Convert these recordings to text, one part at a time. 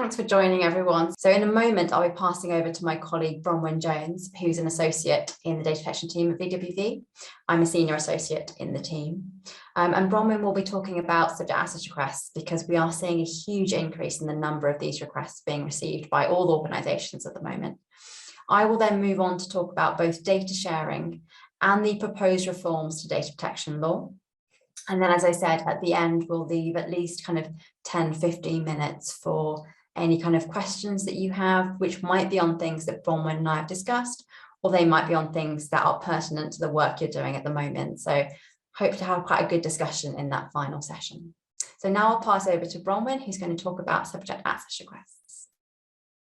Thanks for joining, everyone. So in a moment, I'll be passing over to my colleague, Bronwyn Jones, who's an associate in the data protection team at VWV. I'm a senior associate in the team. And Bronwyn will be talking about subject access requests because we are seeing a huge increase in the number of these requests being received by all organisations at the moment. I will then move on to talk about both data sharing and the proposed reforms to data protection law. And then, as I said, at the end, we'll leave at least kind of 10, 15 minutes for any kind of questions that you have, which might be on things that Bronwyn and I have discussed, or they might be on things that are pertinent to the work you're doing at the moment. So hope to have quite a good discussion in that final session. So now I'll pass over to Bronwyn, who's going to talk about subject access requests.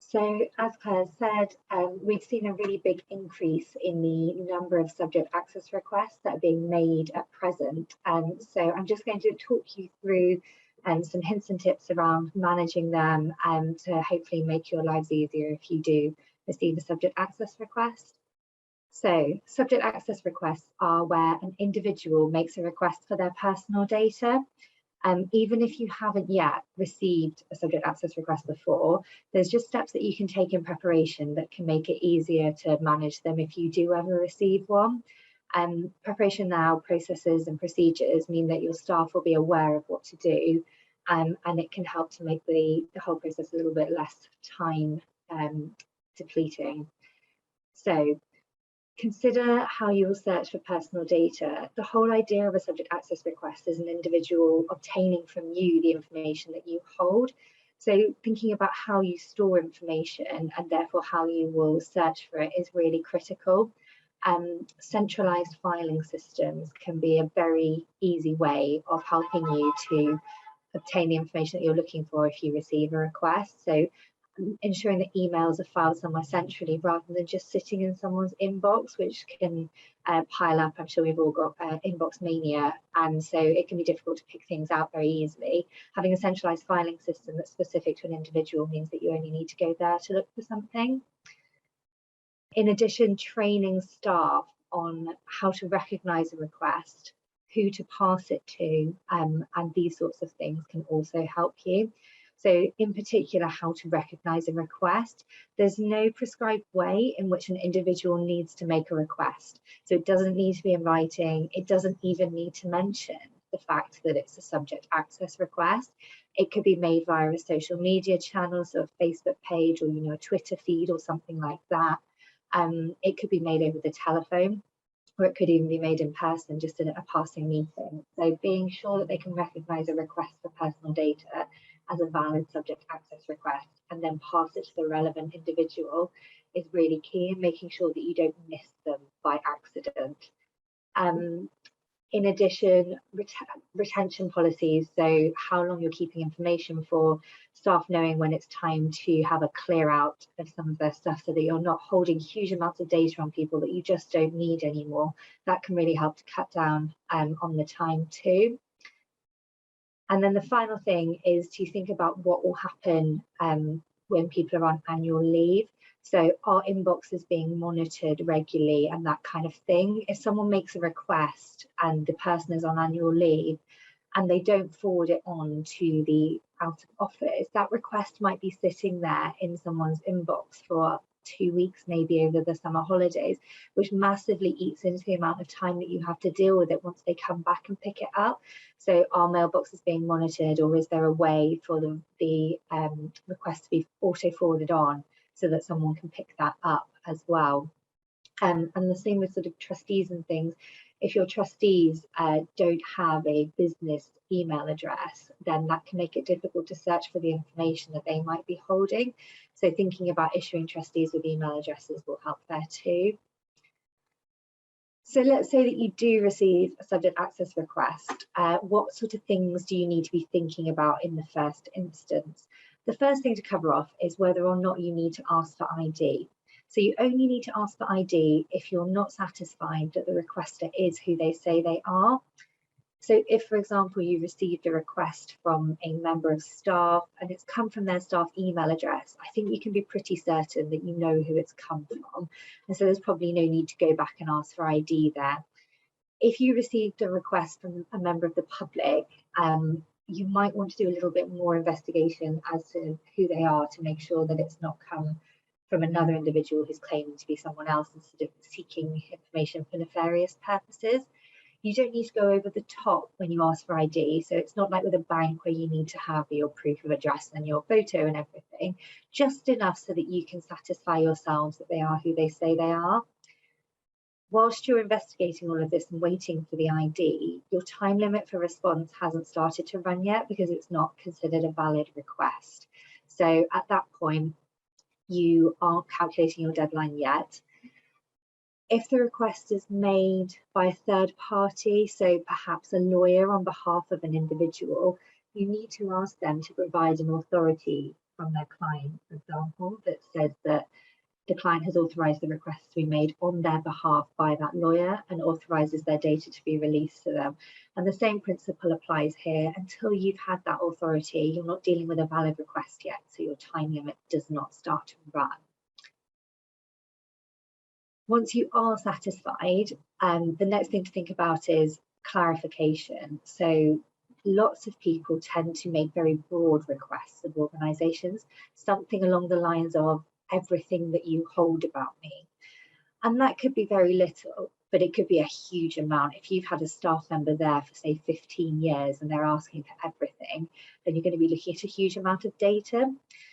So as Claire said, we've seen a really big increase in the number of subject access requests that are being made at present. So I'm just going to talk you through some hints and tips around managing them to hopefully make your lives easier if you do receive a subject access request. So subject access requests are where an individual makes a request for their personal data. Even if you haven't yet received a subject access request before, there's just steps that you can take in preparation that can make it easier to manage them if you do ever receive one. Preparation now, processes and procedures mean that your staff will be aware of what to do, and it can help to make the whole process a little bit less time depleting. So consider how you will search for personal data. The whole idea of a subject access request is an individual obtaining from you the information that you hold. So thinking about how you store information and therefore how you will search for it is really critical. Centralized filing systems can be a very easy way of helping you to obtain the information that you're looking for if you receive a request. So ensuring that emails are filed somewhere centrally rather than just sitting in someone's inbox, which can pile up. I'm sure we've all got inbox mania, and so it can be difficult to pick things out very easily. Having a centralized filing system that's specific to an individual means that you only need to go there to look for something. In addition, training staff on how to recognise a request, who to pass it to, and these sorts of things can also help you. So in particular, how to recognise a request. There's no prescribed way in which an individual needs to make a request. So it doesn't need to be in writing. It doesn't even need to mention the fact that it's a subject access request. It could be made via a social media channel, so a Facebook page, or a Twitter feed or something like that. It could be made over the telephone, or it could even be made in person, just in a passing meeting. So being sure that they can recognise a request for personal data as a valid subject access request and then pass it to the relevant individual is really key, and making sure that you don't miss them by accident. In addition, retention policies, so how long you're keeping information for, staff knowing when it's time to have a clear out of some of their stuff so that you're not holding huge amounts of data on people that you just don't need anymore. That can really help to cut down on the time too. And then the final thing is to think about what will happen when people are on annual leave. So are inboxes being monitored regularly and that kind of thing? If someone makes a request and the person is on annual leave and they don't forward it on to the out of office, that request might be sitting there in someone's inbox for 2 weeks, maybe over the summer holidays, which massively eats into the amount of time that you have to deal with it once they come back and pick it up. So are mailboxes being monitored, or is there a way for the request to be auto forwarded on so that someone can pick that up as well? And the same with sort of trustees and things. If your trustees don't have a business email address, then that can make it difficult to search for the information that they might be holding. So thinking about issuing trustees with email addresses will help there too. So let's say that you do receive a subject access request. What sort of things do you need to be thinking about in the first instance? The first thing to cover off is whether or not you need to ask for ID. So you only need to ask for ID if you're not satisfied that the requester is who they say they are. So if, for example, you received a request from a member of staff and it's come from their staff email address, I think you can be pretty certain that you know who it's come from. And so there's probably no need to go back and ask for ID there. If you received a request from a member of the public, you might want to do a little bit more investigation as to who they are to make sure that it's not come from another individual who's claiming to be someone else and sort of seeking information for nefarious purposes. You don't need to go over the top when you ask for ID. So it's not like with a bank where you need to have your proof of address and your photo and everything, just enough so that you can satisfy yourselves that they are who they say they are. Whilst you're investigating all of this and waiting for the ID, your time limit for response hasn't started to run yet because it's not considered a valid request. So at that point, you aren't calculating your deadline yet. If the request is made by a third party, so perhaps a lawyer on behalf of an individual, you need to ask them to provide an authority from their client, for example, that says that the client has authorised the request to be made on their behalf by that lawyer and authorises their data to be released to them. And the same principle applies here. Until you've had that authority, you're not dealing with a valid request yet, so your time limit does not start to run. Once you are satisfied, the next thing to think about is clarification. So lots of people tend to make very broad requests of organisations, something along the lines of everything that you hold about me. And that could be very little, but it could be a huge amount. If you've had a staff member there for say 15 years and they're asking for everything, then you're going to be looking at a huge amount of data.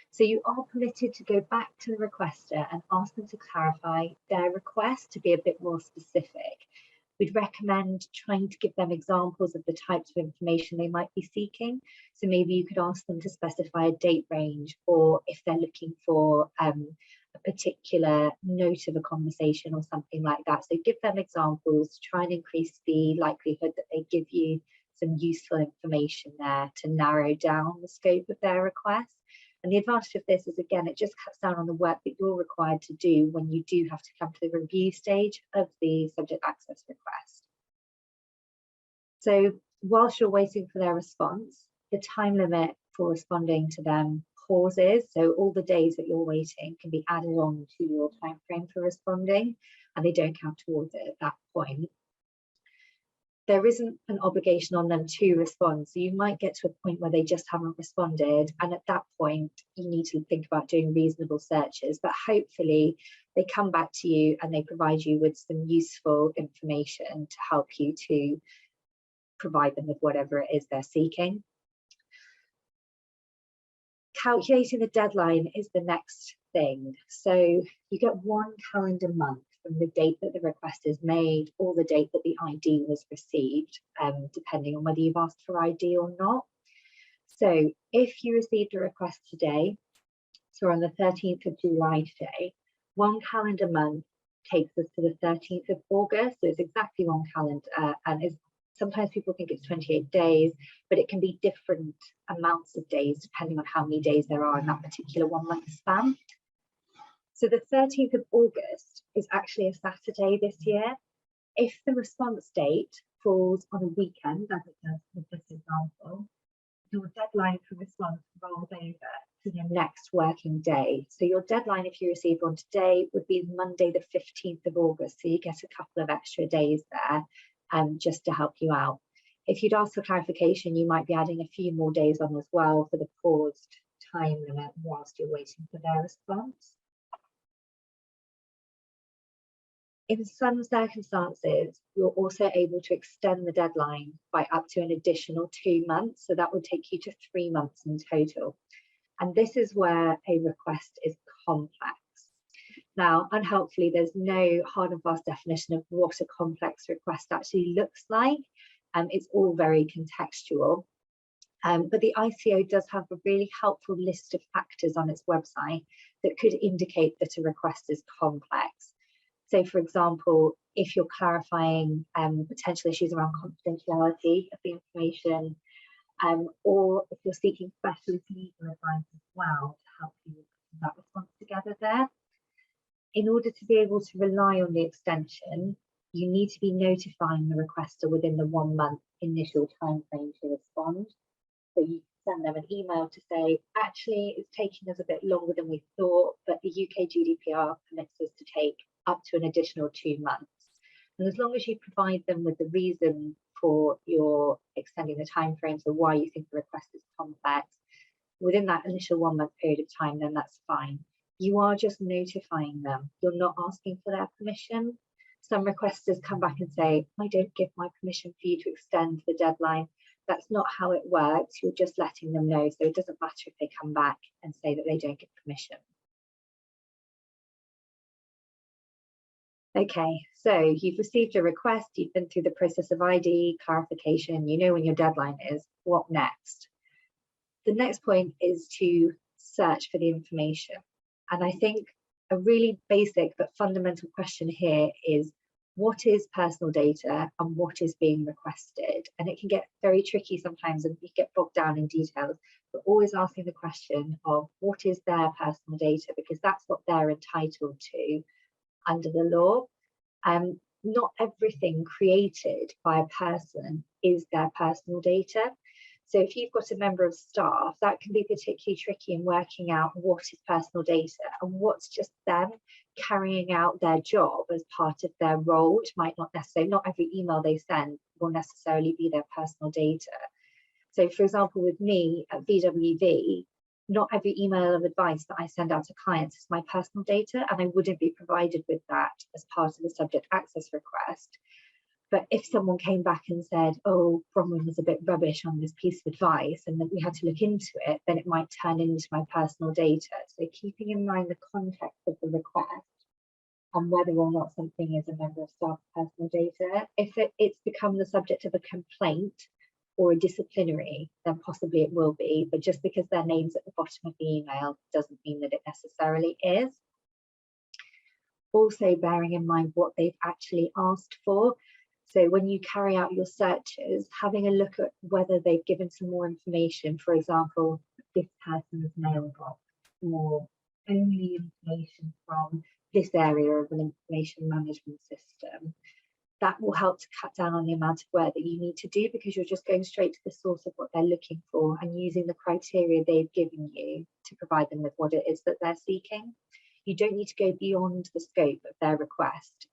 So you are permitted to go back to the requester and ask them to clarify their request to be a bit more specific. We'd recommend trying to give them examples of the types of information they might be seeking. So maybe you could ask them to specify a date range, or if they're looking for a particular note of a conversation or something like that. So give them examples to try and increase the likelihood that they give you some useful information there to narrow down the scope of their request. And the advantage of this is, again, it just cuts down on the work that you're required to do when you do have to come to the review stage of the subject access request. So whilst you're waiting for their response, the time limit for responding to them pauses. So all the days that you're waiting can be added on to your time frame for responding, and they don't count towards it at that point. There isn't an obligation on them to respond. So you might get to a point where they just haven't responded. And at that point, you need to think about doing reasonable searches. But hopefully they come back to you and they provide you with some useful information to help you to provide them with whatever it is they're seeking. Calculating the deadline is the next thing. So you get 1 calendar month from the date that the request is made or the date that the ID was received, depending on whether you've asked for ID or not. So if you received a request today, so on the 13th of July today, 1 calendar month takes us to the 13th of August. So it's exactly 1 calendar, and sometimes people think it's 28 days, but it can be different amounts of days depending on how many days there are in that particular 1 month span. So the 13th of August is actually a Saturday this year. If the response date falls on a weekend, as it does with this example, your deadline for response rolls over to the next working day. So your deadline, if you receive one today, would be Monday the 15th of August. So you get a couple of extra days there just to help you out. If you'd ask for clarification, you might be adding a few more days on as well for the paused time limit whilst you're waiting for their response. In some circumstances, you're also able to extend the deadline by up to an additional 2 months. So that would take you to 3 months in total. And this is where a request is complex. Now, unhelpfully, there's no hard and fast definition of what a complex request actually looks like. It's all very contextual. But the ICO does have a really helpful list of factors on its website that could indicate that a request is complex. So, for example, if you're clarifying potential issues around confidentiality of the information, or if you're seeking specialist legal advice as well to help you put that response together there. In order to be able to rely on the extension, you need to be notifying the requester within the 1 month initial time frame to respond. So you send them an email to say, actually, it's taking us a bit longer than we thought, but the UK GDPR permits us to take up to an additional 2 months. And as long as you provide them with the reason for your extending the time frames or why you think the request is complex within that initial 1 month period of time, then that's fine. You are just notifying them. You're not asking for their permission. Some requesters come back and say, I don't give my permission for you to extend the deadline. That's not how it works. You're just letting them know. So it doesn't matter if they come back and say that they don't give permission. Okay, so you've received a request, you've been through the process of ID, clarification, you know when your deadline is. What next? The next point is to search for the information. And I think a really basic but fundamental question here is, what is personal data and what is being requested? And it can get very tricky sometimes and you get bogged down in details, but always asking the question of what is their personal data, because that's what they're entitled to under the law. Not everything created by a person is their personal data. So if you've got a member of staff, that can be particularly tricky in working out what is personal data and what's just them carrying out their job as part of their role, which might not necessarily, not every email they send will necessarily be their personal data. So for example, with me at VWV, not every email of advice that I send out to clients is my personal data, and I wouldn't be provided with that as part of the subject access request. But if someone came back and said, oh, Bronwyn was a bit rubbish on this piece of advice and that we had to look into it, then it might turn into my personal data. So keeping in mind the context of the request and whether or not something is a member of staff personal data. If it's become the subject of a complaint or a disciplinary, then possibly it will be, but just because their name's at the bottom of the email doesn't mean that it necessarily is. Also bearing in mind what they've actually asked for. So when you carry out your searches, having a look at whether they've given some more information, for example, this person's mailbox, or only information from this area of an information management system. That will help to cut down on the amount of work that you need to do, because you're just going straight to the source of what they're looking for and using the criteria they've given you to provide them with what it is that they're seeking. You don't need to go beyond the scope of their request,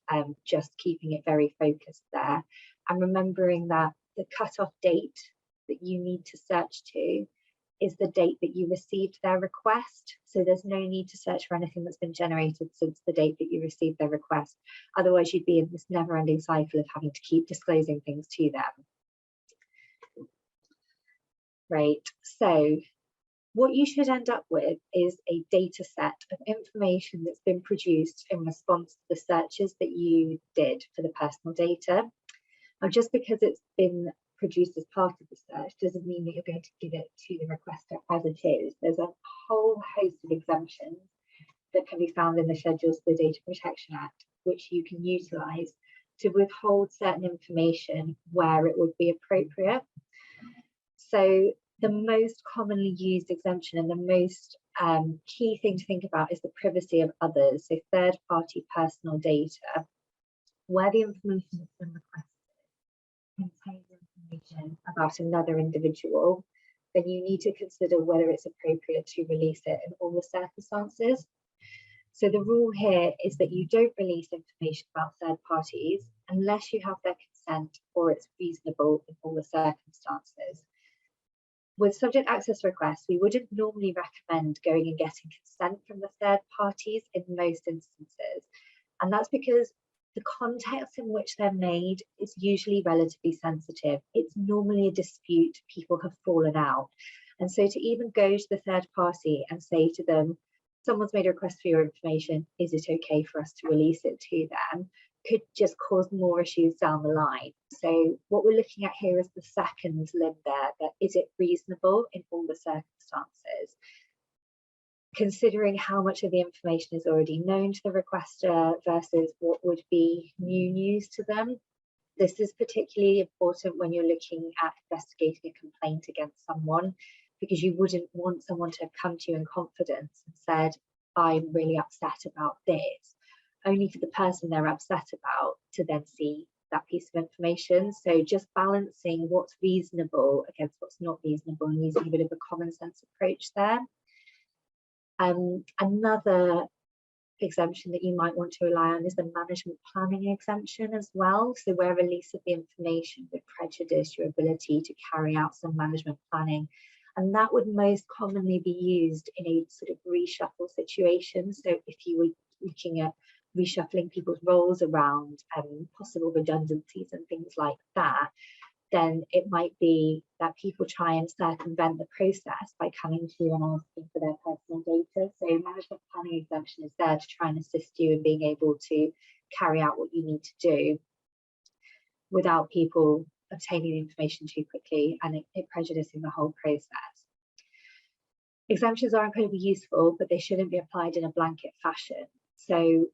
just keeping it very focused there. And remembering that the cutoff date that you need to search to is the date that you received their request. So there's no need to search for anything that's been generated since the date that you received their request. Otherwise, you'd be in this never-ending cycle of having to keep disclosing things to them. Right, so what you should end up with is a data set of information that's been produced in response to the searches that you did for the personal data. Now, just because it's been produced as part of the search doesn't mean that you're going to give it to the requester as it is. There's a whole host of exemptions that can be found in the schedules for the Data Protection Act, which you can utilise to withhold certain information where it would be appropriate. So the most commonly used exemption and the most key thing to think about is the privacy of others, so third-party personal data, where the information that's been requested contains information about another individual, then you need to consider whether it's appropriate to release it in all the circumstances. So the rule here is that you don't release information about third parties unless you have their consent or it's reasonable in all the circumstances. With subject access requests, we wouldn't normally recommend going and getting consent from the third parties in most instances. And that's because the context in which they're made is usually relatively sensitive. It's normally a dispute, people have fallen out. And so to even go to the third party and say to them, someone's made a request for your information, is it okay for us to release it to them, could just cause more issues down the line. So what we're looking at here is the second limb there, that is it reasonable in all the circumstances? Considering how much of the information is already known to the requester versus what would be new news to them. This is particularly important when you're looking at investigating a complaint against someone, because you wouldn't want someone to have come to you in confidence and said, I'm really upset about this, only for the person they're upset about to then see that piece of information. So just balancing what's reasonable against what's not reasonable and using a bit of a common sense approach there. Another exemption that you might want to rely on is the management planning exemption as well. So where release of the information would prejudice your ability to carry out some management planning. And that would most commonly be used in a sort of reshuffle situation. So if you were looking at reshuffling people's roles around, possible redundancies and things like that, then it might be that people try and circumvent the process by coming to you and asking for their personal data. So management planning exemption is there to try and assist you in being able to carry out what you need to do without people obtaining the information too quickly and it prejudicing the whole process. Exemptions are incredibly useful, but they shouldn't be applied in a blanket fashion. So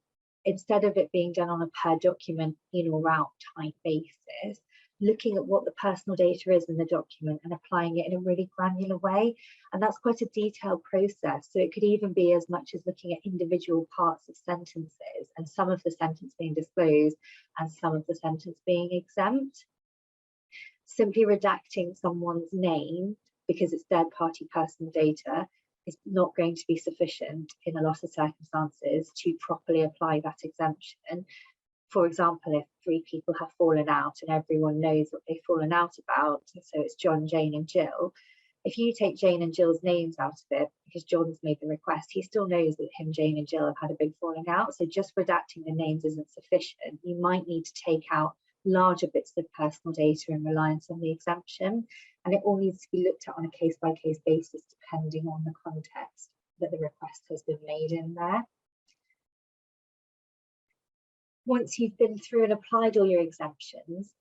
instead of it being done on a per document in or out type basis, looking at what the personal data is in the document and applying it in a really granular way. And that's quite a detailed process. So it could even be as much as looking at individual parts of sentences and some of the sentence being disclosed and some of the sentence being exempt. Simply redacting someone's name because it's third-party personal data is not going to be sufficient in a lot of circumstances to properly apply that exemption. For example, if 3 people have fallen out and everyone knows what they've fallen out about, so it's John, Jane and Jill, if you take Jane and Jill's names out of it, because John's made the request, he still knows that him, Jane and Jill have had a big falling out. So just redacting the names isn't sufficient. You might need to take out larger bits of personal data in reliance on the exemption. And it all needs to be looked at on a case-by-case basis, depending on the context that the request has been made in there. Once you've been through and applied all your exemptions,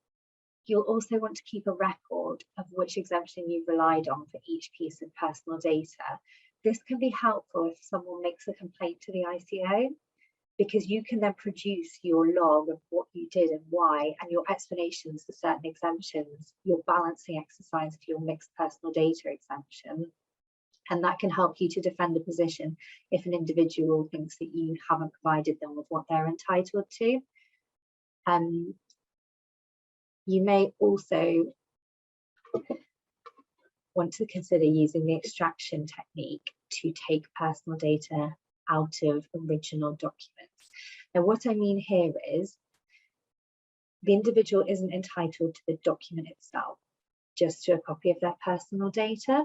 you'll also want to keep a record of which exemption you've relied on for each piece of personal data. This can be helpful if someone makes a complaint to the ICO, because you can then produce your log of what you did and why, and your explanations for certain exemptions, your balancing exercise for your mixed personal data exemption. And that can help you to defend a position if an individual thinks that you haven't provided them with what they're entitled to. You may also want to consider using the extraction technique to take personal data out of original documents. Now, what I mean here is the individual isn't entitled to the document itself, just to a copy of their personal data.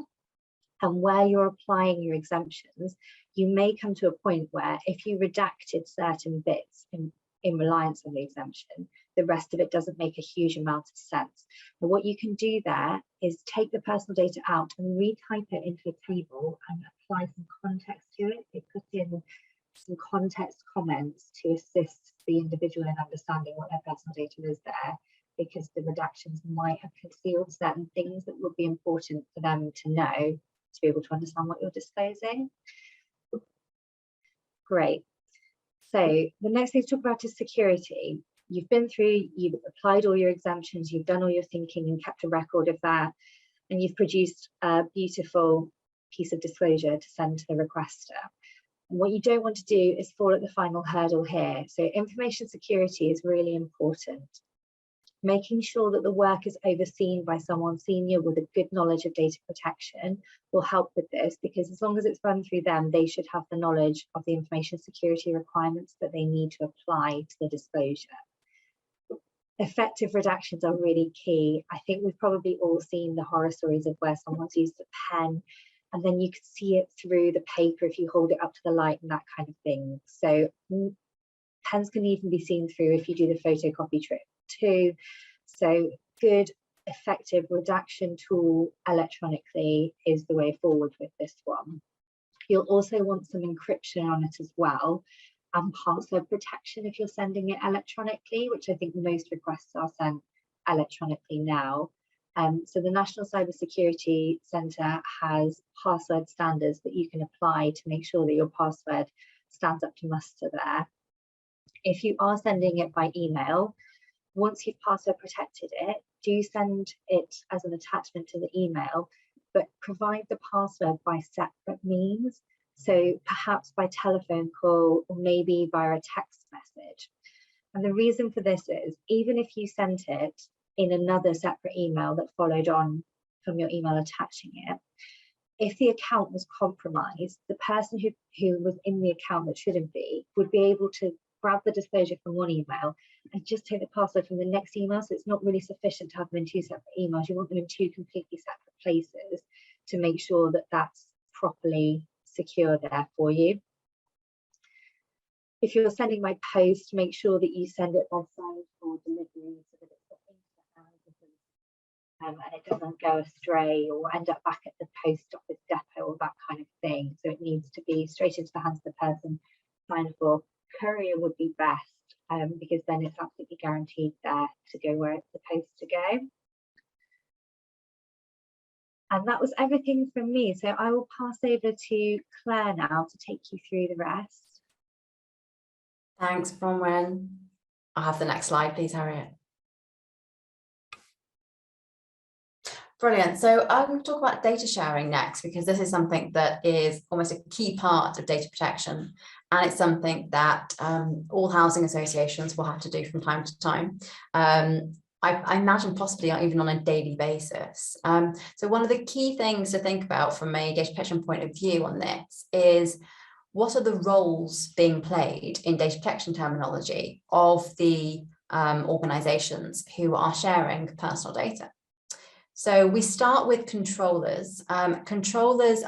And where you're applying your exemptions, you may come to a point where if you redacted certain bits in reliance on the exemption, the rest of it doesn't make a huge amount of sense. And what you can do there is take the personal data out and retype it into a table and apply some context to it. You put in some context comments to assist the individual in understanding what their personal data is there, because the redactions might have concealed certain things that would be important for them to know to be able to understand what you're disclosing. Great. So the next thing to talk about is security. You've been through, you've applied all your exemptions, you've done all your thinking and kept a record of that, and you've produced a beautiful piece of disclosure to send to the requester. And what you don't want to do is fall at the final hurdle here. So information security is really important. Making sure that the work is overseen by someone senior with a good knowledge of data protection will help with this, because as long as it's run through them, they should have the knowledge of the information security requirements that they need to apply to the disclosure. Effective redactions are really key. I think we've probably all seen the horror stories of where someone's used a pen and then you can see it through the paper if you hold it up to the light and that kind of thing. So pens can even be seen through if you do the photocopy trick too. So good, effective redaction tool electronically is the way forward with this one. You'll also want some encryption on it as well, and password protection if you're sending it electronically, which I think most requests are sent electronically now. So the National Cybersecurity Centre has password standards that you can apply to make sure that your password stands up to muster there. If you are sending it by email, once you've password protected it, do send it as an attachment to the email, but provide the password by separate means. So perhaps by telephone call or maybe via a text message. And the reason for this is, even if you sent it in another separate email that followed on from your email attaching it, if the account was compromised, the person who was in the account that shouldn't be would be able to grab the disclosure from one email and just take the password from the next email. So it's not really sufficient to have them in two separate emails. You want them in two completely separate places to make sure that that's properly secure there for you. If you're sending by post, make sure that you send it by signed for delivery so that it's got into the hands and it doesn't go astray or end up back at the post office depot or that kind of thing. So it needs to be straight into the hands of the person signed for. Courier would be best because then it's absolutely guaranteed there to go where it's supposed to go. And that was everything from me. So I will pass over to Claire now to take you through the rest. Thanks, Bronwyn. I'll have the next slide, please, Harriet. Brilliant. So I'm going to talk about data sharing next, because this is something that is almost a key part of data protection. And it's something that all housing associations will have to do from time to time. I imagine possibly even on a daily basis. So one of the key things to think about from a data protection point of view on this is, what are the roles being played in data protection terminology of the organisations who are sharing personal data? So we start with controllers. Controllers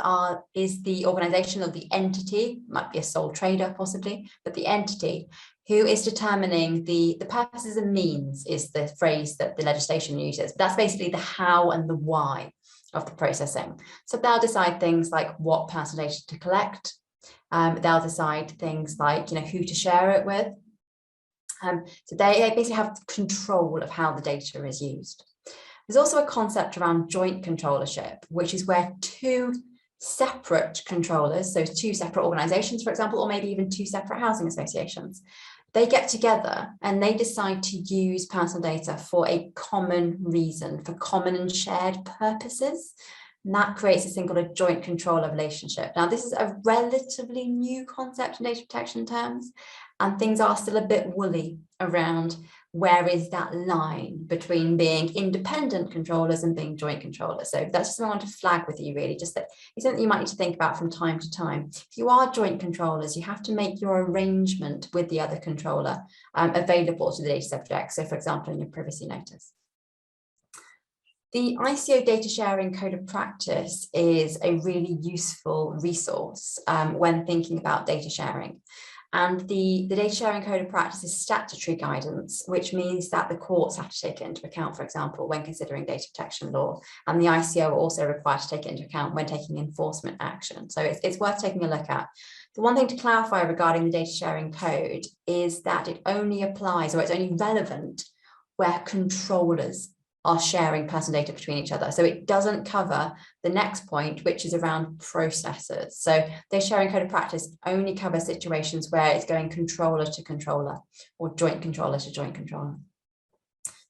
is the organisation or the entity, might be a sole trader possibly, but the entity who is determining the purposes and means is the phrase that the legislation uses. That's basically the how and the why of the processing. So they'll decide things like what personal data to collect. They'll decide things like, who to share it with. So they basically have control of how the data is used. There's also a concept around joint controllership, which is where two separate controllers, so two separate organisations, for example, or maybe even two separate housing associations, they get together and they decide to use personal data for a common reason, for common and shared purposes. And that creates a thing called a joint controller relationship. Now, this is a relatively new concept in data protection terms, and things are still a bit woolly around where is that line between being independent controllers and being joint controllers. So that's just what I want to flag with you, really, just that it's something you might need to think about from time to time. If you are joint controllers, you have to make your arrangement with the other controller available to the data subject. So, for example, in your privacy notice. The ICO Data Sharing Code of Practice is a really useful resource when thinking about data sharing. And the Data Sharing Code of Practice is statutory guidance, which means that the courts have to take it into account, for example, when considering data protection law. And the ICO are also required to take it into account when taking enforcement action. So it's worth taking a look at. The one thing to clarify regarding the Data Sharing Code is that it only applies, or it's only relevant where controllers are sharing personal data between each other. So it doesn't cover the next point, which is around processors. So the sharing code of practice only covers situations where it's going controller to controller or joint controller to joint controller.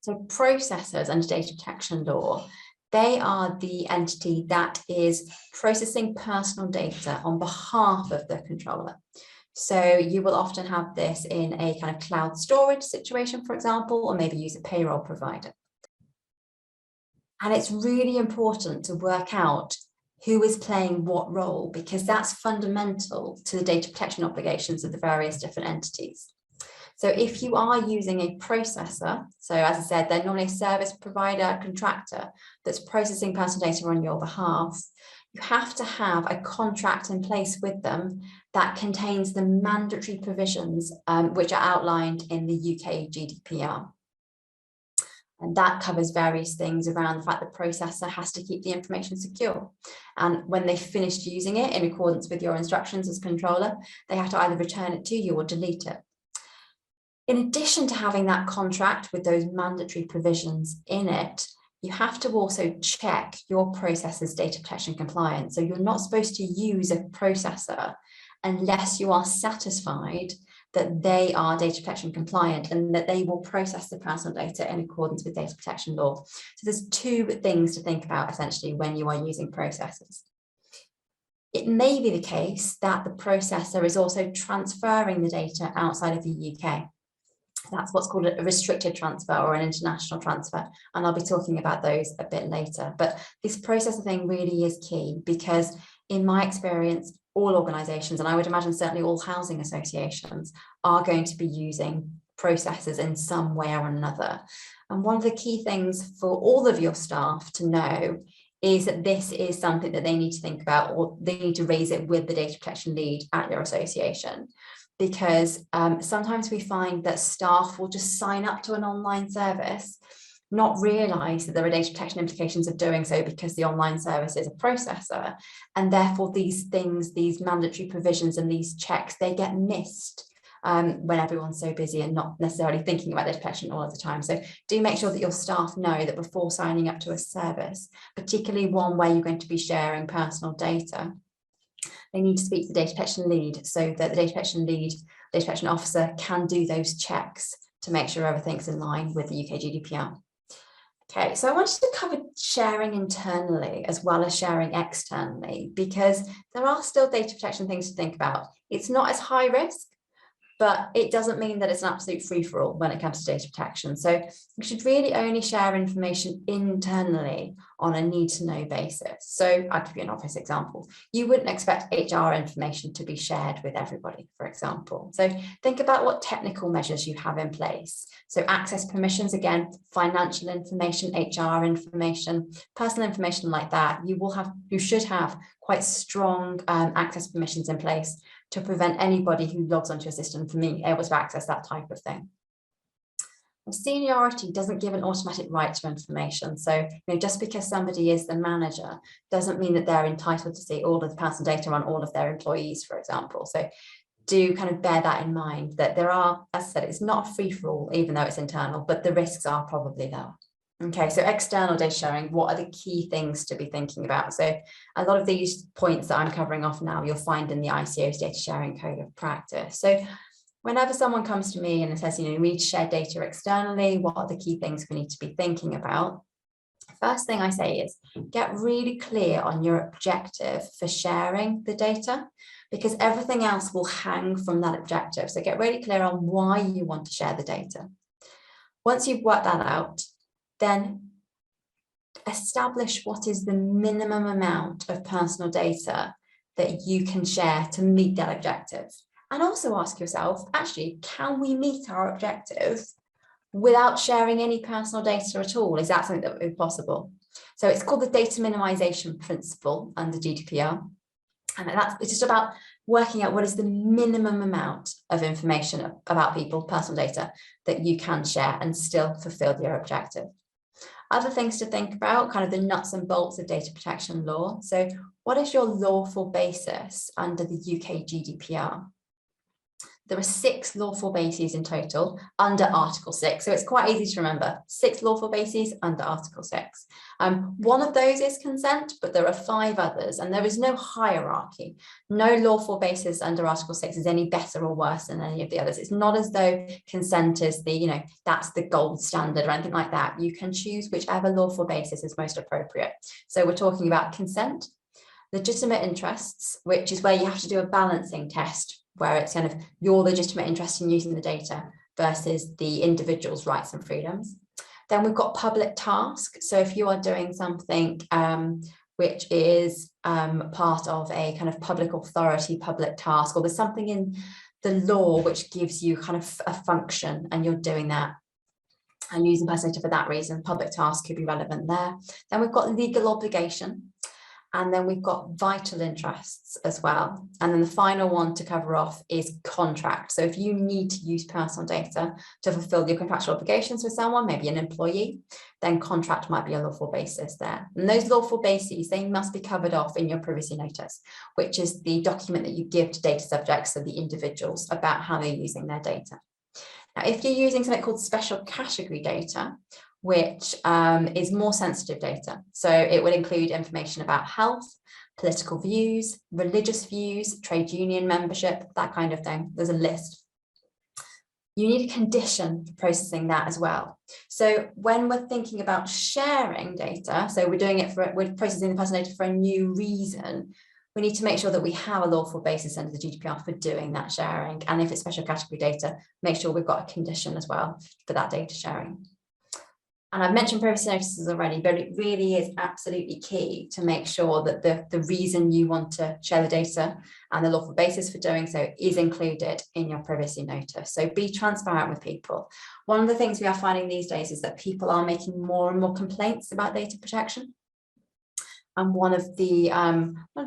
So processors under data protection law, they are the entity that is processing personal data on behalf of the controller. So you will often have this in a kind of cloud storage situation, for example, or maybe use a payroll provider. And it's really important to work out who is playing what role, because that's fundamental to the data protection obligations of the various different entities. So if you are using a processor, so as I said, they're normally a service provider, contractor that's processing personal data on your behalf, you have to have a contract in place with them that contains the mandatory provisions which are outlined in the UK GDPR. And that covers various things around the fact the processor has to keep the information secure. And when they've finished using it in accordance with your instructions as controller, they have to either return it to you or delete it. In addition to having that contract with those mandatory provisions in it, you have to also check your processor's data protection compliance. So you're not supposed to use a processor unless you are satisfied that they are data protection compliant and that they will process the personal data in accordance with data protection law. So there's two things to think about essentially when you are using processors. It may be the case that the processor is also transferring the data outside of the UK. That's what's called a restricted transfer or an international transfer. And I'll be talking about those a bit later. But this processor thing really is key because in my experience, all organisations, and I would imagine certainly all housing associations, are going to be using processors in some way or another. And one of the key things for all of your staff to know is that this is something that they need to think about, or they need to raise it with the data protection lead at your association. Because sometimes we find that staff will just sign up to an online service, not realise that there are data protection implications of doing so because the online service is a processor, and therefore these things, these mandatory provisions and these checks, they get missed when everyone's so busy and not necessarily thinking about data protection all of the time. So do make sure that your staff know that before signing up to a service, particularly one where you're going to be sharing personal data, they need to speak to the data protection lead so that the data protection lead, data protection officer, can do those checks to make sure everything's in line with the UK GDPR. Okay, so I wanted to cover sharing internally as well as sharing externally, because there are still data protection things to think about. It's not as high risk, but it doesn't mean that it's an absolute free-for-all when it comes to data protection. So you should really only share information internally on a need-to-know basis. So I'll give you an obvious example. You wouldn't expect HR information to be shared with everybody, for example. So think about what technical measures you have in place. So access permissions, again, financial information, HR information, personal information like that. You should have quite strong access permissions in place to prevent anybody who logs onto your system from being able to access that type of thing. Seniority doesn't give an automatic right to information. So just because somebody is the manager doesn't mean that they're entitled to see all of the personal data on all of their employees, for example. So do kind of bear that in mind, that there are, as I said, it's not a free-for-all, even though it's internal, but the risks are probably lower. Okay, so external data sharing, what are the key things to be thinking about? So a lot of these points that I'm covering off now, you'll find in the ICO's data sharing code of practice. So whenever someone comes to me and says, we need to share data externally, what are the key things we need to be thinking about? First thing I say is get really clear on your objective for sharing the data, because everything else will hang from that objective. So get really clear on why you want to share the data. Once you've worked that out, then establish what is the minimum amount of personal data that you can share to meet that objective. And also ask yourself, actually, can we meet our objective without sharing any personal data at all? Is that something that would be possible? So it's called the data minimization principle under GDPR. And it's just about working out what is the minimum amount of information about people, personal data, that you can share and still fulfill your objective. Other things to think about, kind of the nuts and bolts of data protection law. So what is your lawful basis under the UK GDPR? There are 6 lawful bases in total under Article 6. So it's quite easy to remember. 6 lawful bases under Article 6. One of those is consent, but there are 5 others, and there is no hierarchy. No lawful basis under Article 6 is any better or worse than any of the others. It's not as though consent is the, that's the gold standard or anything like that. You can choose whichever lawful basis is most appropriate. So we're talking about consent, legitimate interests, which is where you have to do a balancing test, where it's kind of your legitimate interest in using the data versus the individual's rights and freedoms. Then we've got public task. So if you are doing something which is part of a kind of public authority, public task, or there's something in the law which gives you kind of a function and you're doing that and using personal data for that reason, public task could be relevant there. Then we've got legal obligation. And then we've got vital interests as well. And then the final one to cover off is contract. So if you need to use personal data to fulfill your contractual obligations with someone, maybe an employee, then contract might be a lawful basis there. And those lawful bases, they must be covered off in your privacy notice, which is the document that you give to data subjects, so the individuals, about how they're using their data. Now, if you're using something called special category data, which is more sensitive data. So it would include information about health, political views, religious views, trade union membership, that kind of thing. There's a list. You need a condition for processing that as well. So when we're thinking about sharing data, so we're processing the personal data for a new reason, we need to make sure that we have a lawful basis under the GDPR for doing that sharing. And if it's special category data, make sure we've got a condition as well for that data sharing. And I've mentioned privacy notices already, but it really is absolutely key to make sure that the reason you want to share the data and the lawful basis for doing so is included in your privacy notice. So be transparent with people. One of the things we are finding these days is that people are making more and more complaints about data protection. And one of the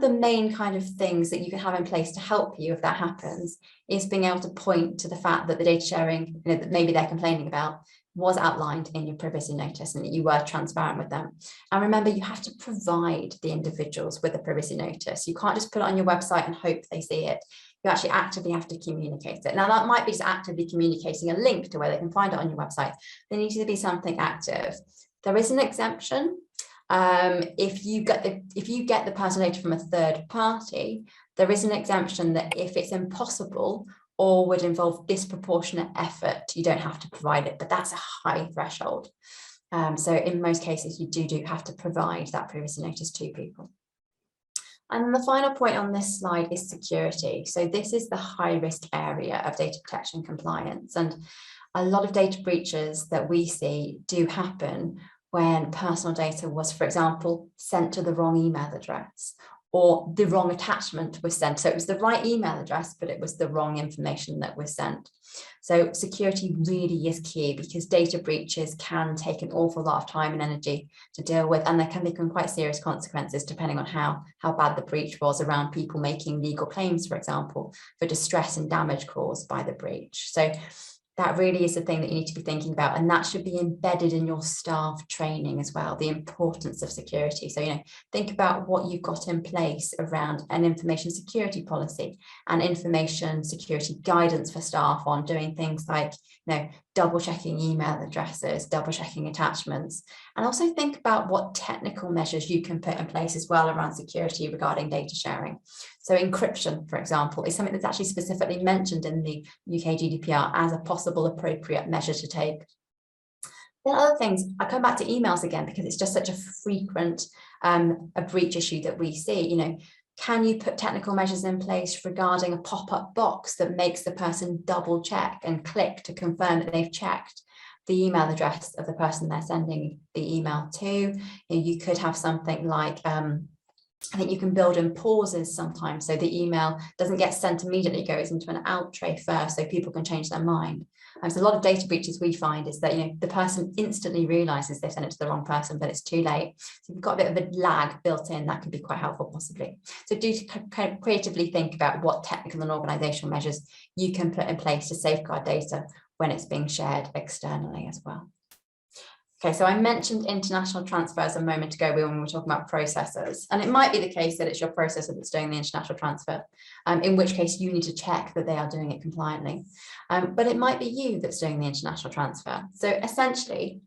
main kind of things that you can have in place to help you if that happens is being able to point to the fact that the data sharing, that maybe they're complaining about, was outlined in your privacy notice and that you were transparent with them. And remember, you have to provide the individuals with a privacy notice. You can't just put it on your website and hope they see it. You actually actively have to communicate it. Now, that might be just actively communicating a link to where they can find it on your website. There needs to be something active. There is an exemption. If you get the personal data from a third party, there is an exemption that if it's impossible or would involve disproportionate effort, you don't have to provide it, but that's a high threshold. So in most cases, you do have to provide that privacy notice to people. And the final point on this slide is security. So this is the high risk area of data protection compliance. And a lot of data breaches that we see do happen when personal data was, for example, sent to the wrong email address, or the wrong attachment was sent. So it was the right email address, but it was the wrong information that was sent. So security really is key, because data breaches can take an awful lot of time and energy to deal with, and there can become quite serious consequences depending on how bad the breach was, around people making legal claims, for example, for distress and damage caused by the breach. So that really is the thing that you need to be thinking about, and that should be embedded in your staff training as well, the importance of security. So, think about what you've got in place around an information security policy and information security guidance for staff on doing things like, double checking email addresses, double checking attachments, and also think about what technical measures you can put in place as well around security regarding data sharing. So encryption, for example, is something that's actually specifically mentioned in the UK GDPR as a possible appropriate measure to take. Then other things, I come back to emails again, because it's just such a frequent a breach issue that we see. Can you put technical measures in place regarding a pop-up box that makes the person double check and click to confirm that they've checked the email address of the person they're sending the email to? You could have something like, I think you can build in pauses sometimes, so the email doesn't get sent immediately, goes into an out tray first, so people can change their mind. So a lot of data breaches we find is that the person instantly realizes they've sent it to the wrong person, but it's too late. So you've got a bit of a lag built in that could be quite helpful, possibly. So do kind of creatively think about what technical and organizational measures you can put in place to safeguard data when it's being shared externally as well. Okay, so I mentioned international transfers a moment ago when we were talking about processors, and it might be the case that it's your processor that's doing the international transfer, in which case you need to check that they are doing it compliantly. But it might be you that's doing the international transfer. So essentially,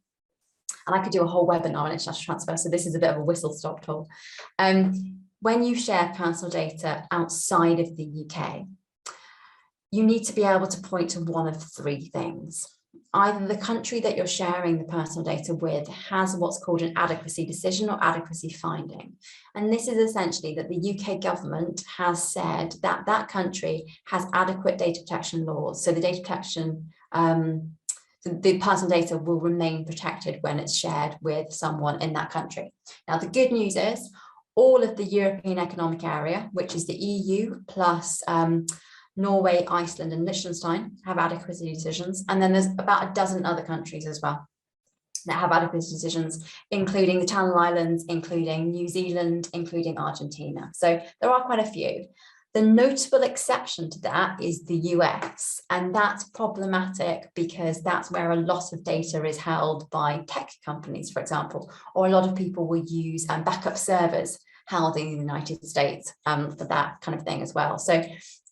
and I could do a whole webinar on international transfer, so this is a bit of a whistle-stop tool. When you share personal data outside of the UK, you need to be able to point to one of three things. Either the country that you're sharing the personal data with has what's called an adequacy decision or adequacy finding. And this is essentially that the UK government has said that that country has adequate data protection laws. So the data protection, the personal data will remain protected when it's shared with someone in that country. Now, the good news is all of the European Economic Area, which is the EU plus Norway, Iceland, and Liechtenstein, have adequacy decisions. And then there's about a dozen other countries as well that have adequacy decisions, including the Channel Islands, including New Zealand, including Argentina. So there are quite a few. The notable exception to that is the US, and that's problematic because that's where a lot of data is held by tech companies, for example, or a lot of people will use backup servers held in the United States for that kind of thing as well. So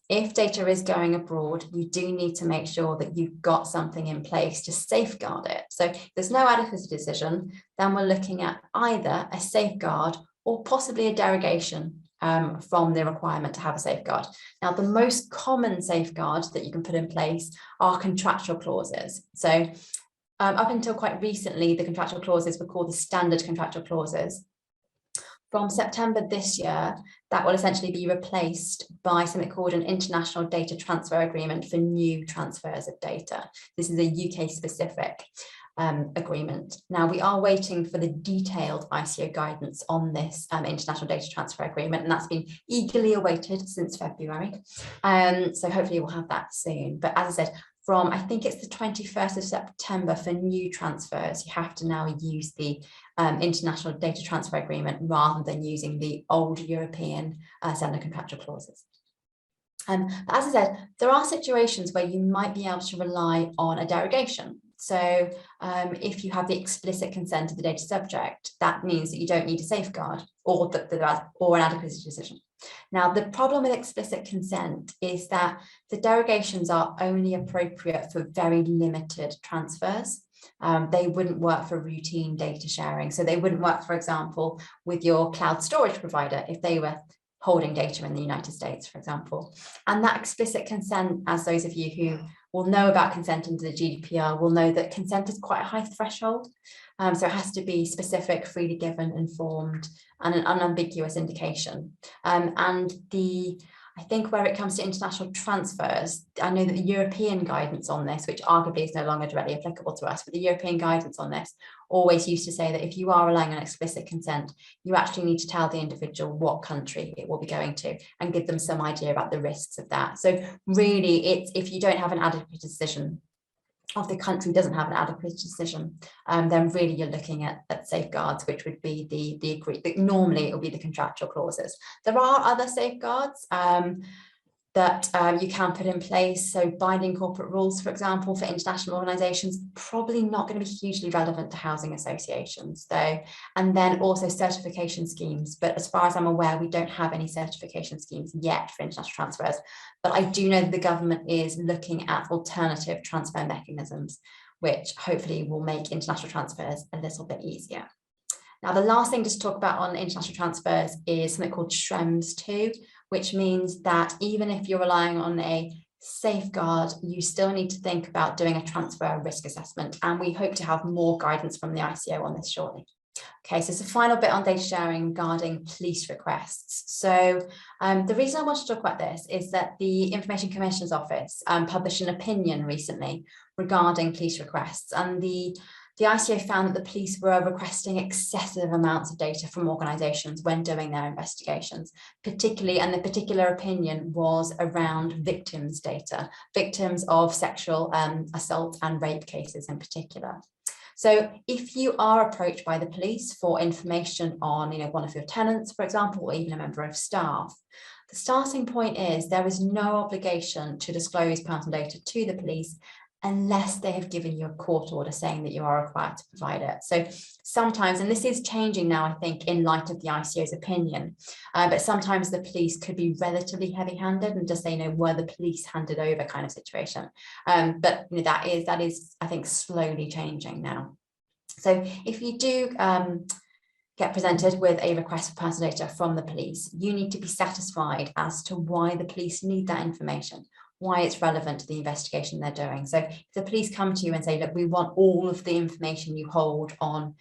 if data is going abroad, you do need to make sure that you've got something in place to safeguard it. So if there's no adequacy decision, then we're looking at either a safeguard or possibly a derogation from the requirement to have a safeguard. Now, the most common safeguard that you can put in place are contractual clauses. So up until quite recently, the contractual clauses were called the standard contractual clauses. From September this year, that will essentially be replaced by something called an international data transfer agreement for new transfers of data. This is a UK specific agreement. Now, we are waiting for the detailed ICO guidance on this international data transfer agreement, and that's been eagerly awaited since February. So hopefully we'll have that soon. But as I said, from I think it's the 21st of September for new transfers, you have to now use the international data transfer agreement rather than using the old European sender contractual clauses. But as I said, there are situations where you might be able to rely on a derogation. So if you have the explicit consent of the data subject, that means that you don't need a safeguard or an adequacy decision. Now, the problem with explicit consent is that the derogations are only appropriate for very limited transfers. They wouldn't work for routine data sharing. So they wouldn't work, for example, with your cloud storage provider if they were holding data in the United States, for example. And that explicit consent, as those of you who will know about consent under the GDPR will know that consent is quite a high threshold. So it has to be specific, freely given, informed, and an unambiguous indication. I think where it comes to international transfers, I know that the European guidance on this, which arguably is no longer directly applicable to us, but the European guidance on this always used to say that if you are relying on explicit consent, you actually need to tell the individual what country it will be going to and give them some idea about the risks of that. So really, it's if you don't have an adequate decision, of the country doesn't have an adequate decision, then really you're looking at safeguards, which would be the agreed. Normally it will be the contractual clauses. There are other safeguards that you can put in place. So binding corporate rules, for example, for international organizations, probably not going to be hugely relevant to housing associations though. And then also certification schemes. But as far as I'm aware, we don't have any certification schemes yet for international transfers. But I do know that the government is looking at alternative transfer mechanisms, which hopefully will make international transfers a little bit easier. Now, the last thing to talk about on international transfers is something called Schrems 2, which means that even if you're relying on a safeguard, you still need to think about doing a transfer risk assessment. And we hope to have more guidance from the ICO on this shortly. Okay, so it's a final bit on data sharing regarding police requests. So the reason I want to talk about this is that the Information Commissioner's Office published an opinion recently regarding police requests, and the ICO found that the police were requesting excessive amounts of data from organisations when doing their investigations, particularly, and the particular opinion was around victims' data, victims of sexual assault and rape cases in particular. So if you are approached by the police for information on, one of your tenants, for example, or even a member of staff, the starting point is there is no obligation to disclose personal data to the police unless they have given you a court order saying that you are required to provide it. So sometimes, and this is changing now, I think, in light of the ICO's opinion, but sometimes the police could be relatively heavy-handed and just say, were the police handed over kind of situation. But that is, I think, slowly changing now. So if you do get presented with a request for personal data from the police, you need to be satisfied as to why the police need that information, why it's relevant to the investigation they're doing. So if the police come to you and say, look, we want all of the information you hold on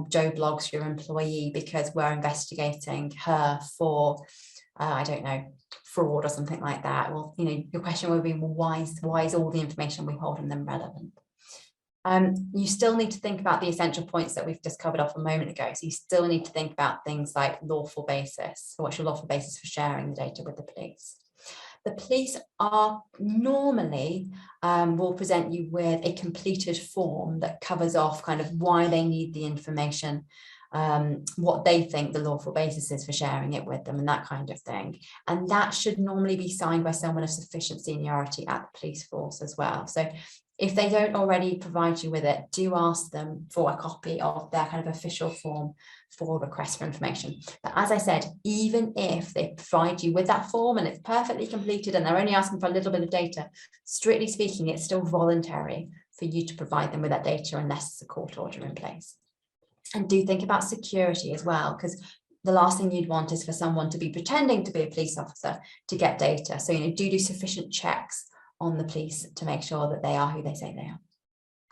Joe Bloggs, your employee, because we're investigating her for, I don't know, fraud or something like that. Well, your question would be, well, why is all the information we hold on them relevant? You still need to think about the essential points that we've just covered off a moment ago. So you still need to think about things like lawful basis. So what's your lawful basis for sharing the data with the police? The police are normally will present you with a completed form that covers off kind of why they need the information, what they think the lawful basis is for sharing it with them, and that kind of thing. And that should normally be signed by someone of sufficient seniority at the police force as well. So if they don't already provide you with it, do ask them for a copy of their kind of official form for request for information. But as I said, even if they provide you with that form and it's perfectly completed and they're only asking for a little bit of data, strictly speaking, it's still voluntary for you to provide them with that data unless there's a court order in place. And do think about security as well, because the last thing you'd want is for someone to be pretending to be a police officer to get data. So, do sufficient checks on the police to make sure that they are who they say they are.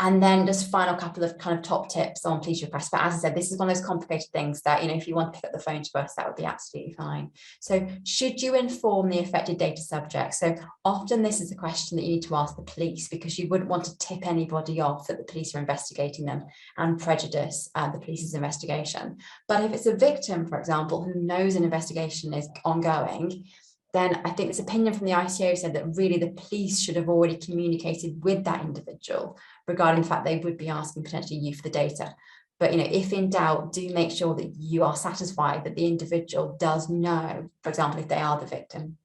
And then just final couple of kind of top tips on police requests. But as I said, this is one of those complicated things that, if you want to pick up the phone to us, that would be absolutely fine. So should you inform the affected data subject? So often this is a question that you need to ask the police, because you wouldn't want to tip anybody off that the police are investigating them and prejudice the police's investigation. But if it's a victim, for example, who knows an investigation is ongoing, then I think this opinion from the ICO said that really the police should have already communicated with that individual regarding the fact they would be asking potentially you for the data. But if in doubt, do make sure that you are satisfied that the individual does know, for example, if they are the victim,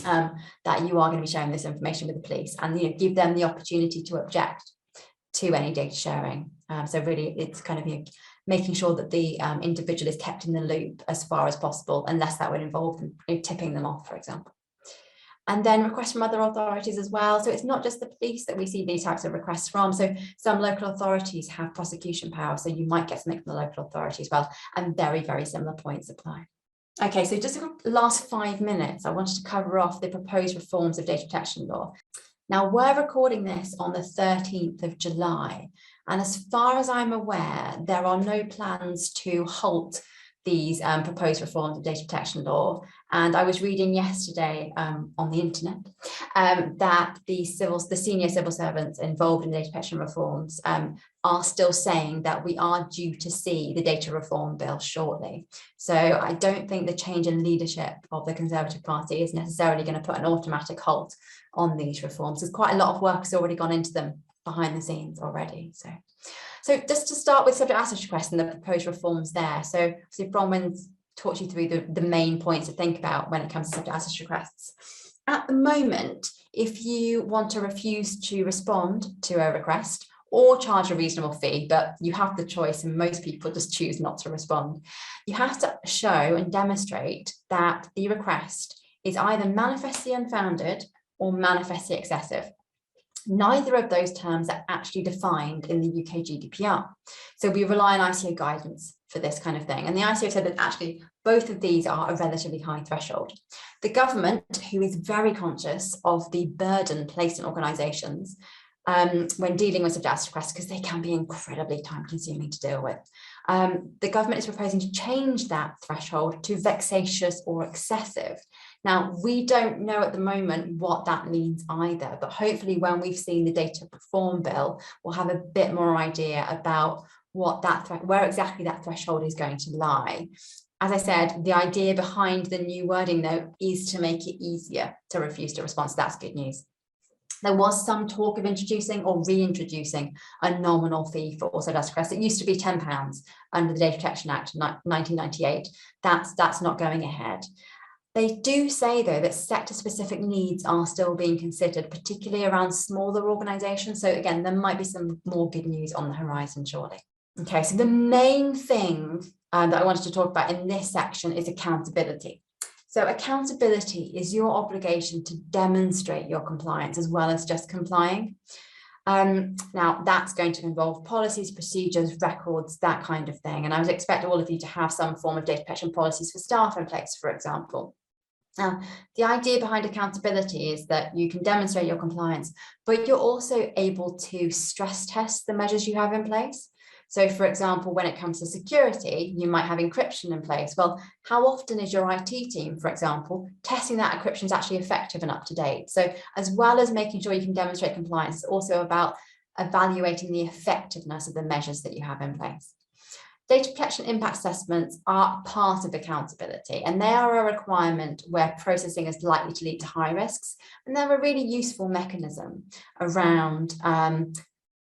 that you are going to be sharing this information with the police, and give them the opportunity to object to any data sharing. So really, it's kind of making sure that the individual is kept in the loop as far as possible, unless that would involve them tipping them off, for example. And then requests from other authorities as well. So it's not just the police that we see these types of requests from. So some local authorities have prosecution power. So you might get something from the local authority as well. And very, very similar points apply. Okay, so just the last 5 minutes, I wanted to cover off the proposed reforms of data protection law. Now, we're recording this on the 13th of July. And as far as I'm aware, there are no plans to halt these proposed reforms of data protection law. And I was reading yesterday on the internet that the senior civil servants involved in data protection reforms are still saying that we are due to see the data reform bill shortly. So I don't think the change in leadership of the Conservative Party is necessarily going to put an automatic halt on these reforms. There's quite a lot of work has already gone into them behind the scenes already. So just to start with subject access requests and the proposed reforms there. So Bronwyn's talked you through the main points to think about when it comes to subject access requests. At the moment, if you want to refuse to respond to a request or charge a reasonable fee, but you have the choice and most people just choose not to respond, you have to show and demonstrate that the request is either manifestly unfounded or manifestly excessive. Neither of those terms are actually defined in the UK GDPR. So we rely on ICO guidance for this kind of thing. And the ICO said that actually both of these are a relatively high threshold. The government, who is very conscious of the burden placed on organisations when dealing with subject access requests, because they can be incredibly time consuming to deal with, the government is proposing to change that threshold to vexatious or excessive. Now, we don't know at the moment what that means either, but hopefully when we've seen the data reform bill, we'll have a bit more idea about what where exactly that threshold is going to lie. As I said, the idea behind the new wording, though, is to make it easier to refuse to respond. So that's good news. There was some talk of introducing or reintroducing a nominal fee for subject access requests. It used to be £10 under the Data Protection Act 1998. That's not going ahead. They do say, though, that sector-specific needs are still being considered, particularly around smaller organisations. So again, there might be some more good news on the horizon shortly. Okay, so the main thing that I wanted to talk about in this section is accountability. So accountability is your obligation to demonstrate your compliance as well as just complying. Now, that's going to involve policies, procedures, records, that kind of thing. And I would expect all of you to have some form of data protection policies for staff in place, for example. Now, the idea behind accountability is that you can demonstrate your compliance, but you're also able to stress test the measures you have in place. So, for example, when it comes to security, you might have encryption in place. Well, how often is your IT team, for example, testing that encryption is actually effective and up to date? So as well as making sure you can demonstrate compliance, it's also about evaluating the effectiveness of the measures that you have in place. Data protection impact assessments are part of accountability, and they are a requirement where processing is likely to lead to high risks. And they're a really useful mechanism around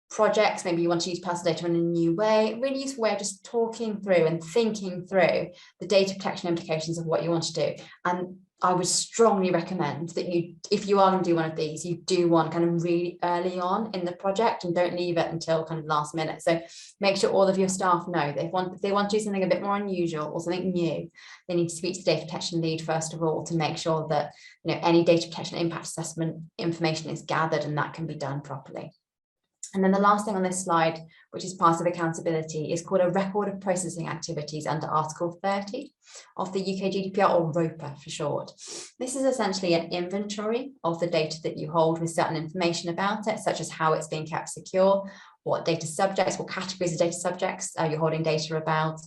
projects. Maybe you want to use personal data in a new way, a really useful way of just talking through and thinking through the data protection implications of what you want to do. And I would strongly recommend that you, if you are going to do one of these, you do one kind of really early on in the project and don't leave it until kind of last minute. So make sure all of your staff know that if they want to do something a bit more unusual or something new, they need to speak to the data protection lead first of all to make sure that any data protection impact assessment information is gathered and that can be done properly. And then the last thing on this slide, which is part of accountability, is called a record of processing activities under Article 30 of the UK GDPR, or ROPA for short. This is essentially an inventory of the data that you hold with certain information about it, such as how it's being kept secure, what data subjects, what categories of data subjects you're holding data about,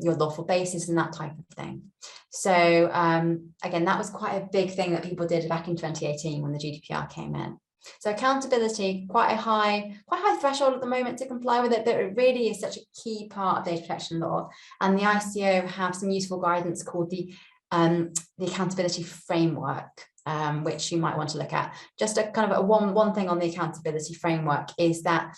your lawful basis and that type of thing. So again, that was quite a big thing that people did back in 2018 when the GDPR came in. So accountability, quite a high threshold at the moment to comply with it, but it really is such a key part of data protection law. And the ICO have some useful guidance called the accountability framework, which you might want to look at. Just a kind of a one thing on the accountability framework is that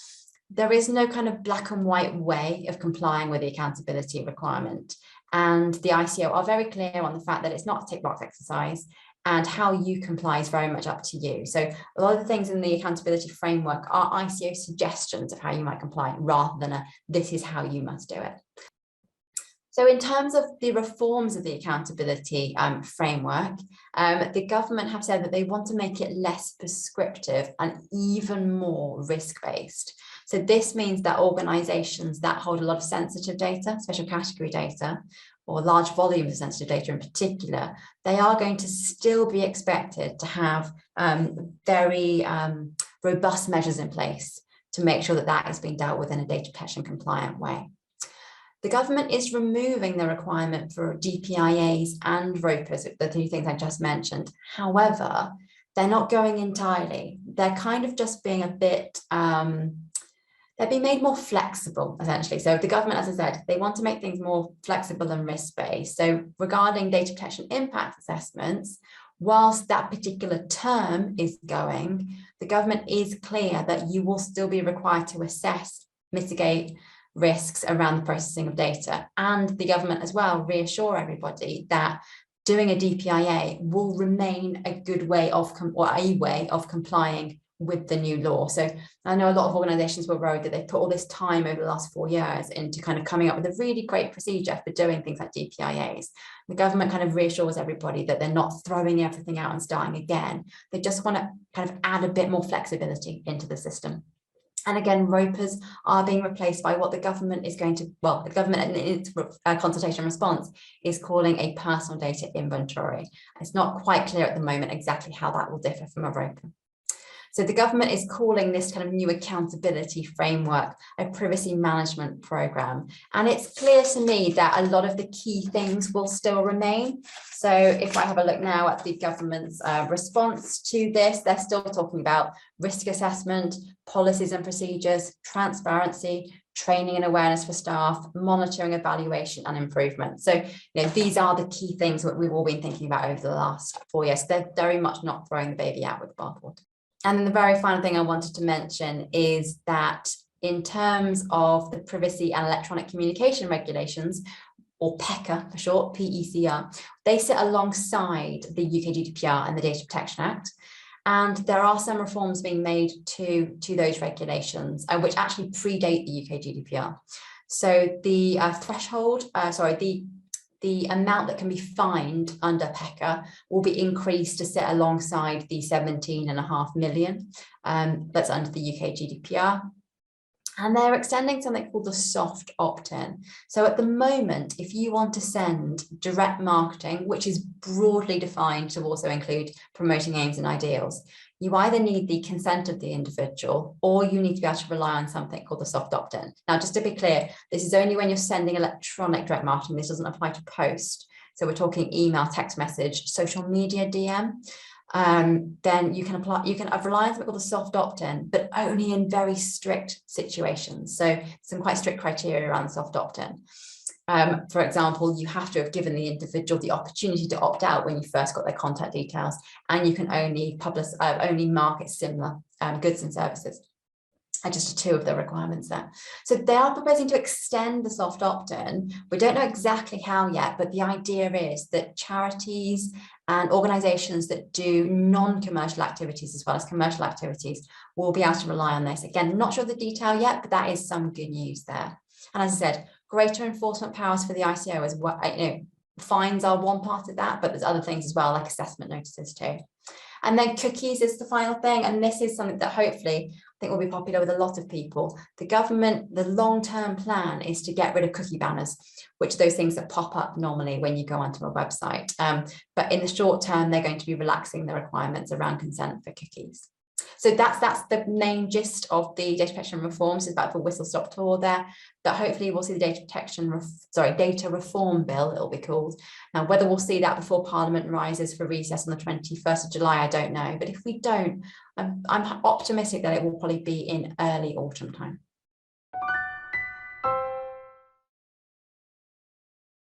there is no kind of black and white way of complying with the accountability requirement. And the ICO are very clear on the fact that it's not a tick box exercise, and how you comply is very much up to you. So a lot of the things in the accountability framework are ICO suggestions of how you might comply rather than this is how you must do it. So in terms of the reforms of the accountability framework, the government have said that they want to make it less prescriptive and even more risk-based. So this means that organisations that hold a lot of sensitive data, special category data, or large volumes of sensitive data in particular, they are going to still be expected to have very robust measures in place to make sure that that is being dealt with in a data protection compliant way. The government is removing the requirement for DPIAs and ROPAs, the two things I just mentioned. However, they're not going entirely. They're kind of just being a bit, they're being made more flexible, essentially. So the government, as I said, they want to make things more flexible and risk-based. So regarding data protection impact assessments, whilst that particular term is going, the government is clear that you will still be required to assess, mitigate risks around the processing of data. And the government as well reassure everybody that doing a DPIA will remain a good way of, complying with the new law. So I know a lot of organisations were worried that they put all this time over the last 4 years into kind of coming up with a really great procedure for doing things like DPIAs. The government kind of reassures everybody that they're not throwing everything out and starting again. They just want to kind of add a bit more flexibility into the system. And again, ROPAs are being replaced by what the government is going to, well, the government in its consultation response is calling a personal data inventory. It's not quite clear at the moment exactly how that will differ from a ROPA. So the government is calling this kind of new accountability framework a privacy management program. And it's clear to me that a lot of the key things will still remain. So if I have a look now at the government's response to this, they're still talking about risk assessment, policies and procedures, transparency, training and awareness for staff, monitoring, evaluation and improvement. So these are the key things that we've all been thinking about over the last 4 years. They're very much not throwing the baby out with the bathwater. And then the very final thing I wanted to mention is that in terms of the privacy and electronic communication regulations, or Pekka for short, PECR, they sit alongside the UK GDPR and the Data Protection Act. And there are some reforms being made to those regulations, which actually predate the UK GDPR. So the the amount that can be fined under Pekka will be increased to sit alongside the 17.5 million that's under the UK GDPR. And they're extending something called the soft opt-in. So at the moment, if you want to send direct marketing, which is broadly defined to also include promoting aims and ideals, you either need the consent of the individual or you need to be able to rely on something called the soft opt-in. Now, just to be clear, this is only when you're sending electronic direct marketing. This doesn't apply to post. So we're talking email, text message, social media DM. Then you can rely on something called the soft opt-in, but only in very strict situations. So some quite strict criteria around the soft opt-in. For example, you have to have given the individual the opportunity to opt out when you first got their contact details, and you can only market similar goods and services. Just two of the requirements there. So they are proposing to extend the soft opt-in. We don't know exactly how yet, but the idea is that charities and organisations that do non-commercial activities as well as commercial activities will be able to rely on this. Again, not sure the detail yet, but that is some good news there. And as I said, greater enforcement powers for the ICO as well. Fines are one part of that, but there's other things as well, like assessment notices too. And then cookies is the final thing. And this is something that hopefully I think will be popular with a lot of people. The government, the long-term plan is to get rid of cookie banners, which are those things that pop up normally when you go onto a website. But in the short term, they're going to be relaxing the requirements around consent for cookies. So that's the main gist of the data protection reforms. It's about the whistle-stop tour there, that hopefully we'll see the data reform bill, it'll be called. Now, whether we'll see that before Parliament rises for recess on the 21st of July, I don't know. But if we don't, I'm optimistic that it will probably be in early autumn time.